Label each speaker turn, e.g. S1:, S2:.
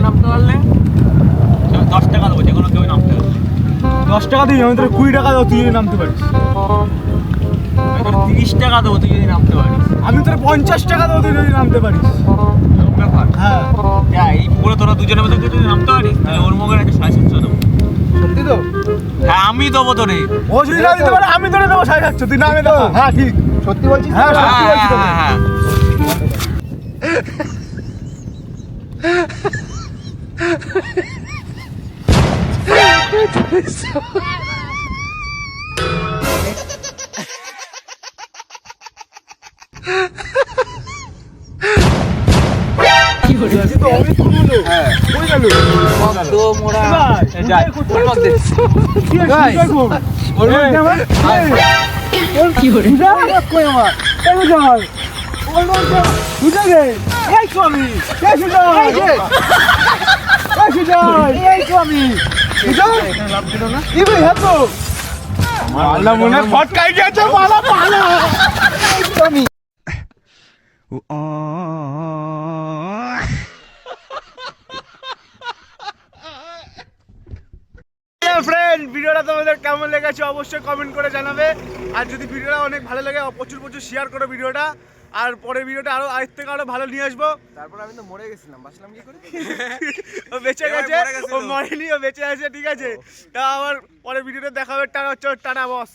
S1: নামতে পারলে 10 টাকা দেবো, যে কোনো কেউ নামতে পারবে।
S2: 10 টাকা দিই, আমি তোর 20 টাকা দেবো তুই যদি নামতে পারিস।
S1: আমি তোর 30 টাকা দেবো তুই যদি নামতে পারিস।
S2: আমি তোর 50 টাকা দেবো তুই যদি নামতে পারিস।
S1: এরকম ব্যাপার।
S2: হ্যাঁ
S1: যা, এই পুকুরে তোরা দুজনের মধ্যে যদি নামতে পারিস তাহলে ওর মুখের একটা 750 দেবো।
S2: সত্যি তো?
S1: হ্যাঁ আমি দেবো তোরে।
S2: ও যদি না দিতে পারে আমি তোরে দেবো 750, তুই নামে দেবো। হ্যাঁ ঠিক, সত্যি বলছিস? হ্যাঁ সত্যি বলছি তোকে।
S1: হ্যাঁ
S2: মনে ফটকাই গেছে মালা পালা। ফ্রেন্ড, ভিডিওটা তোমাদের কেমন লেগেছে অবশ্যই কমেন্ট করে জানাবে। আর যদি ভিডিওটা অনেক ভালো লাগে প্রচুর প্রচুর শেয়ার করো ভিডিওটা। আর পরের ভিডিওটা আরো আজ থেকে আরো ভালো নিয়ে আসবো।
S3: তারপর আমি তো মরে গেছিলাম, বাঁচলাম কি করে?
S2: ও বেঁচে গেছে, ও মরেনি, ও বেঁচে আছে, ঠিক আছে। তা আবার পরের ভিডিওতে দেখা হবে। টাটা বস।